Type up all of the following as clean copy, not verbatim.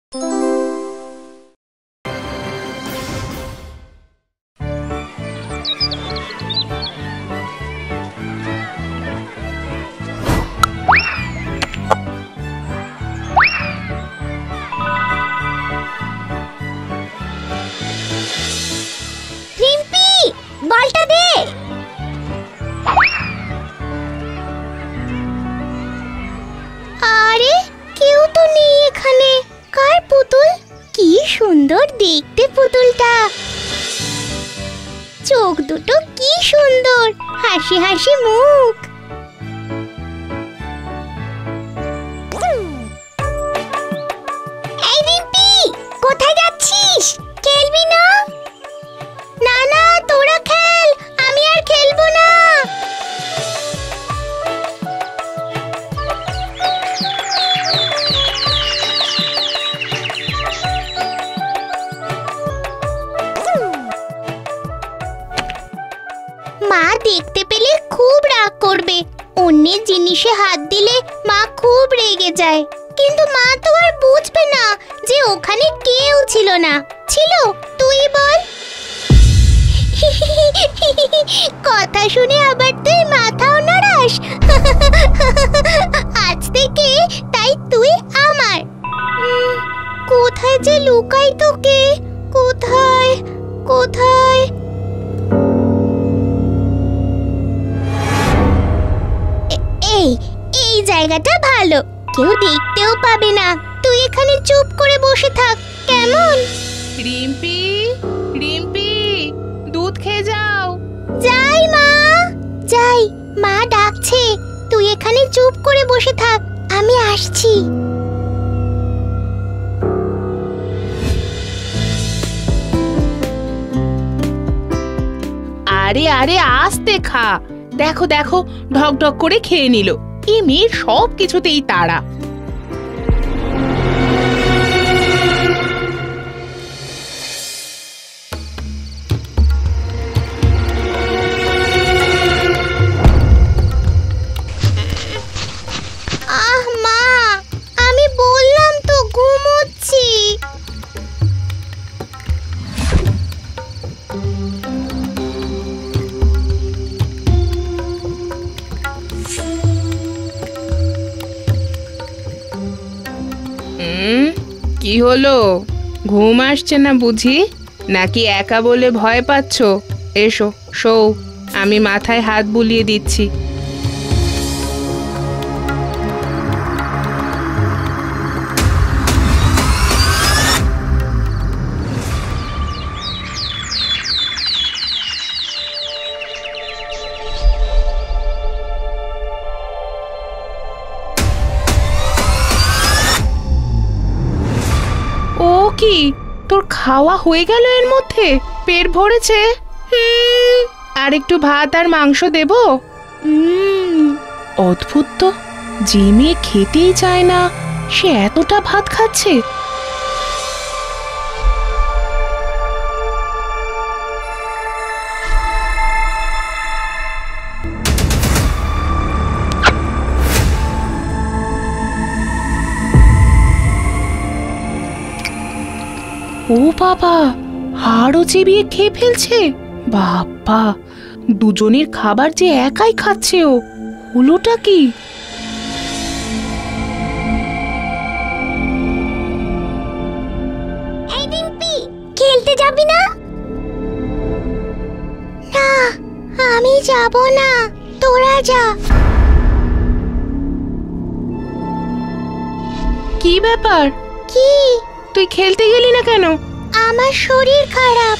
বলটা দে। আরে কেউ তো নেই এখানে। কার পুতুল? কি সুন্দর দেখতে পুতুলটা। চোখ দুটো কি সুন্দর, হাসি হাসি মুখ। এই রিম্পি, কোথায় যাচ্ছিস? খেলবি না? না না, তোরা খেল, আমি আর খেলবো না। মা দেখতে পেলে খুব রাগ করবে। অন্যের জিনিসে হাত দিলে মা খুব রেগে যায়। কিন্তু মা তো আর বুঝবে না যে ওখানে কেউ ছিল না। ছিল? তুই বল। কথা শুনে আবার তুই মাথাও নাড়াস। আজ থেকে তাই তুই আমার। কোথায় যে লুকাই তোকে? কোথায় কোথায়? এই জায়গাটা ভালো, কেউ দেখতেও পাবে না। তুই এখানে চুপ করে বসে থাক, কেমন? রিম্পি, রিম্পি, দুধ খেয়ে যাও। যাই মা, যাই। মা ডাকছে, তুই এখানে চুপ করে বসে থাক, আমি আসছি। আরে আরে আস্তে খা। দেখো দেখো, ঢক ঢক করে খেয়ে নিল। এই মেয়ের সব কিছুতেই তাড়া। আহ মা, আমি বললাম তো ঘুমোচ্ছি। কি হলো, ঘুম আসছে না বুঝি? নাকি একা বলে ভয় পাচ্ছ? এসো শোও, আমি মাথায় হাত বুলিয়ে দিচ্ছি। ও কি, তোর খাওয়া হয়ে গেল এর মধ্যে? পেট ভরেছে? আর একটু ভাত আর মাংস দেব? অদ্ভুত তো, যে মেয়ে খেতেই চায় না সে এতটা ভাত খাচ্ছে। ও বাবা, হাড়ও চিবিয়ে খেয়ে ফেলছে। বাবা, দুজনের খাবার যে একাই খাচ্ছে ও। হলোটা কি? এই রিম্পি, খেলতে যাবি না? না, আমি যাব না, তোরা যা। কি ব্যাপার? কি? তুই খেলতে গেলি না কেন? আমার শরীর খারাপ।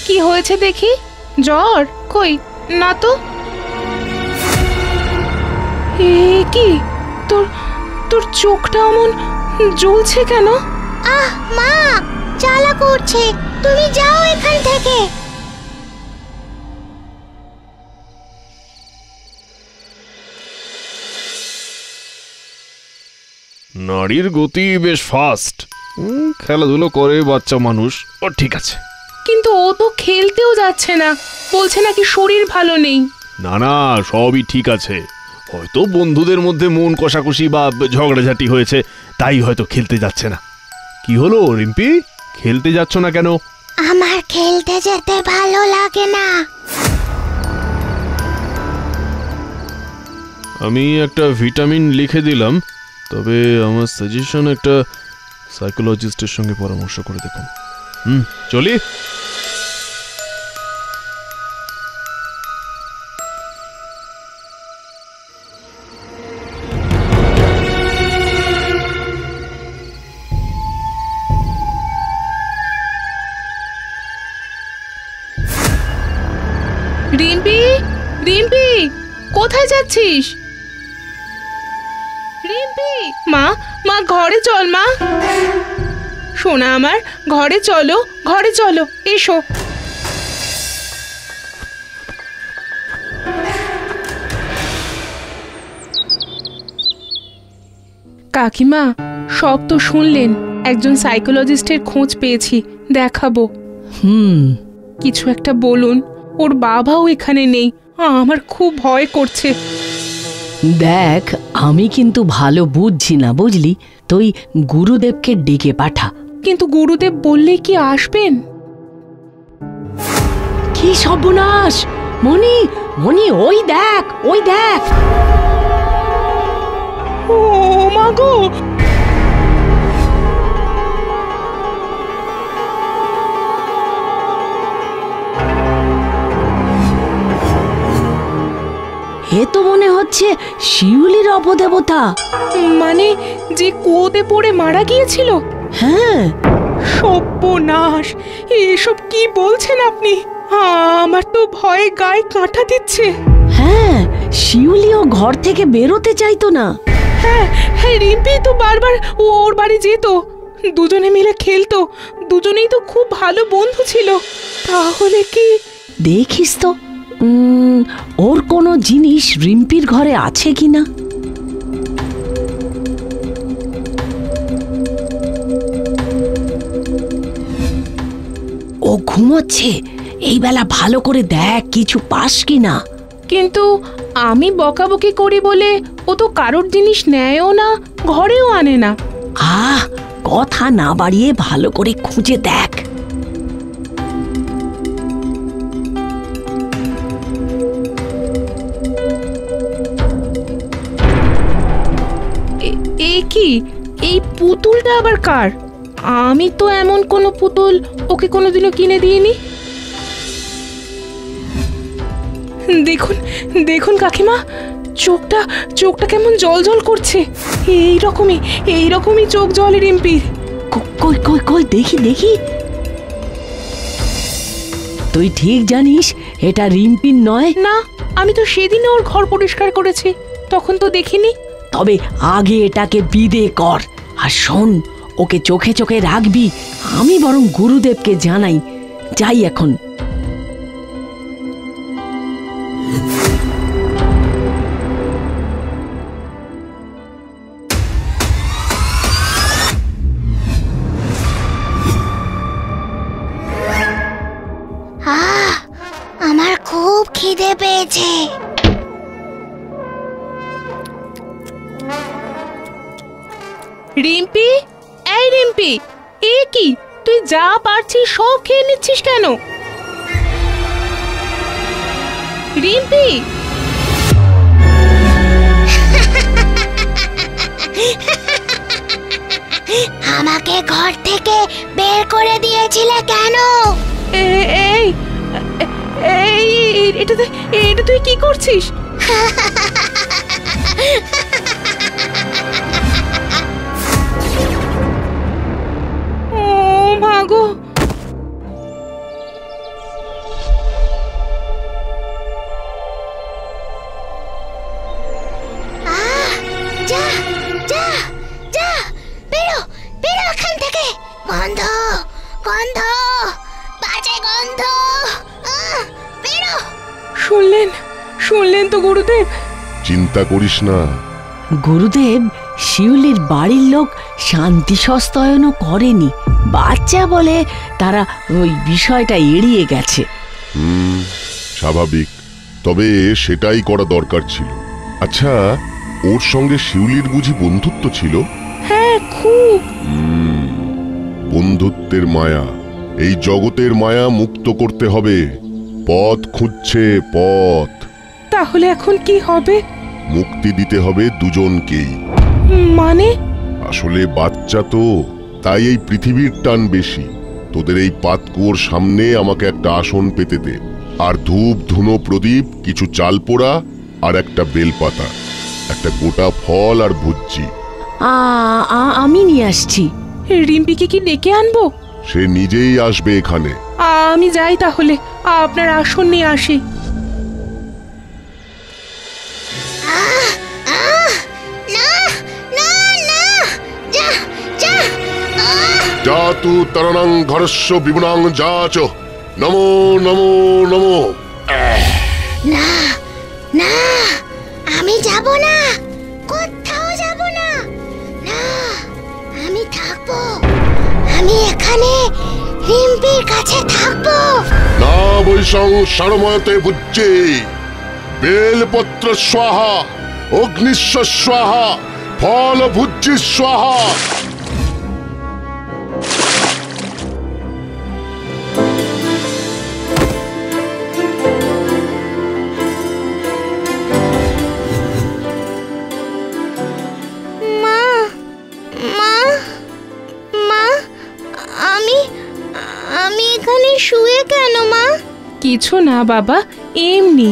কি হয়েছে দেখি? জ্বর? কই না তো। এ কি, তোর তোর চোখটা অমন জ্বলছে কেন? আহ মা, জ্বালা করছে, তুমি যাও এখান থেকে। নারীর গতি বেশ ফাস্ট। খেলাধুলো করে বাচ্চা মানুষ, ও ঠিক আছে। কিন্তু ও তো খেলতেও যাচ্ছে না, বলছে নাকি শরীর ভালো নেই। না না, সবই ঠিক আছে। হয়তো বন্ধুদের মধ্যে মন কষাকষি বা ঝগড়াঝাটি হয়েছে, তাই হয়তো খেলতে যাচ্ছে না। কি হলো রিম্পি, খেলতে যাচ্ছ না কেন? আমার খেলতে যেতে ভালো লাগে না। আমি একটা ভিটামিন লিখে দিলাম, তবে আমার সাজেশন একটা সাইকোলজিস্টের সঙ্গে পরামর্শ করে দেখুন। চলি। রিম্পি, রিম্পি, কোথায় যাচ্ছিস? রিম্পি, মা, মা ঘরে চল মা। সোনা আমার, ঘরে চলো, ঘরে চলো, এসো। কাকিমা, সব তো শুনলেন। একজন সাইকোলজিস্টের খোঁজ পেয়েছি, দেখাবো। কিছু একটা বলুন, ওর বাবাও এখানে নেই, আমার খুব ভয় করছে। দেখ, আমি কিন্তু ভালো বুঝছি না, বুঝলি? তুই গুরুদেবকে ডেকে পাঠা। কিন্তু গুরুদেব বললেই কি আসবেন? কি সর্বনাশ! মনি, মনি, ওই দেখ, ওই দেখ। ও মা গো! এ তো মনে হচ্ছে শিউলির অপদেবতা। মানে যে কুয়োতে পড়ে মারা গিয়েছিল? হ্যাঁ। সর্বনাশ! এসব কি বলছেন আপনি? আমার তো ভয়ে গায়ে কাঁটা দিচ্ছে। হ্যাঁ, শিউলিও ঘর থেকে বেরোতে চাইতো না। হ্যাঁ হ্যাঁ, রিম্পি তো বারবার ওর বাড়ি যেত, দুজনে মিলে খেলতো, দুজনেই তো খুব ভালো বন্ধু ছিল। তাহলে কি? দেখিস তো ওর কোনো জিনিস রিম্পির ঘরে আছে কিনা। ও ঘুমোচ্ছে, এই বেলা ভালো করে দেখ কিছু পাস কিনা। কিন্তু আমি বকাবকি করি বলে ও তো কারোর জিনিস নেয়ও না, ঘরেও আনে না। কথা না বাড়িয়ে ভালো করে খুঁজে দেখ। এ কি? এই পুতুলটা আবার কার? আমি তো এমন কোনো পুতুল ওকে কোনোদিনও কিনে দিইনি। দেখুন, দেখুন কাকিমা, চোখটা চোখটা কেমন জল জল করছে। এইরকমই চোখ জলে রিম্পির। কই কই কই, দেখি দেখি। তুই ঠিক জানিস এটা রিম্পির নয়? না, আমি তো সেদিনও ওর ঘর পরিষ্কার করেছি, তখন তো দেখিনি। তবে আগে এটাকে বিদে কর। আর শোন, ওকে চোখে চোখে রাখবি। আমি বরং গুরুদেবকে জানাই। যাই এখন। আমার খুব খিদে পেয়েছে। রিম্পি, এই রিম্পি, এ কি? তুই যা পারছিস সব খেয়ে নিচ্ছিস কেন? রিম্পি! আমাকে ঘর থেকে বের করে দিয়েছিলে কেন? এই এই এটা তুই কি করছিস? ও মা গো! যা যা যা, বেরো বেরো এখান থেকে। গন্ধ গন্ধ, বাজে গন্ধ। বেরো। শুনলেন তো গুরুদেব? চিন্তা করিস না গুরুদেব, শিউলির বাড়ির লোক শান্তি সস্তায়নও করেনি। বাচ্চা বলে তারা ওই বিষয়টা এড়িয়ে গেছে। স্বাভাবিক, তবে সেটাই করা দরকার ছিল। আচ্ছা, ওর সঙ্গে শিউলির বুঝি বন্ধুত্ব ছিল? হ্যাঁ, খুব। বন্ধুত্বের মায়া, এই জগতের মায়া মুক্ত করতে হবে। পথ খুঁজছে, পথ। তাহলে এখন কি হবে? মুক্তি দিতে হবে দুজনকেই। মানে? আসলে বাচ্চা তো, তাই এই পৃথিবীর টান বেশি। তোদের এই পাতকুয়োর সামনে আমাকে একটা আসন পেতে দে, আর ধূপ ধুনো প্রদীপ, কিছু চাল পোড়া আর একটা বেলপাতা, একটা গোটা ফল আর ভুজ্জি। আমি নিয়ে আসছি। রিম্পিকে কি ডেকে আনবো? সে নিজেই আসবে এখানে। আমি যাই তাহলে, আপনার আসন নিয়ে আসি। জাতু তরণং ঘরস্য বিপুনাং যাচ, নমো নমো নমো। না না, আমি যাব না, কোথাও যাব না। না, আমি থাকবো, আমি এখানে রিম্পির কাছে থাকবো। না বৈশং সারময়তে ভুজ্জে, বেলপত্র স্বাহা, অগ্নিস্ব স্বাহা, ফল ভুজ্জি স্বাহা। আমি এখানে শুয়ে কেন মা? কিছু না বাবা, এমনি।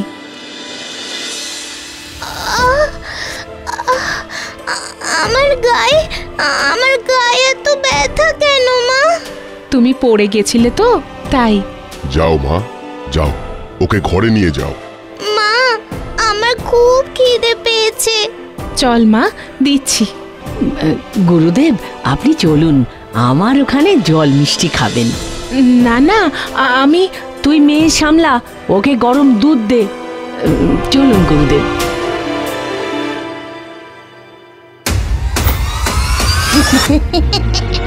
আমার গায়ে এত ব্যথা কেন মা? তুমি পড়ে গেছিলে তো, তাই। যাও মা, যাও, ওকে ঘরে নিয়ে যাও। মা, আমার খুব খিদে পেয়েছে। চল মা, দিচ্ছি। গুরুদেব, আপনি চলুন, আমার ওখানে জল মিষ্টি খাবেন। না না, আমি। তুই মেয়ে সামলা, ওকে গরম দুধ দে। চলুন গুরুদেব। হে হে হে হে হে।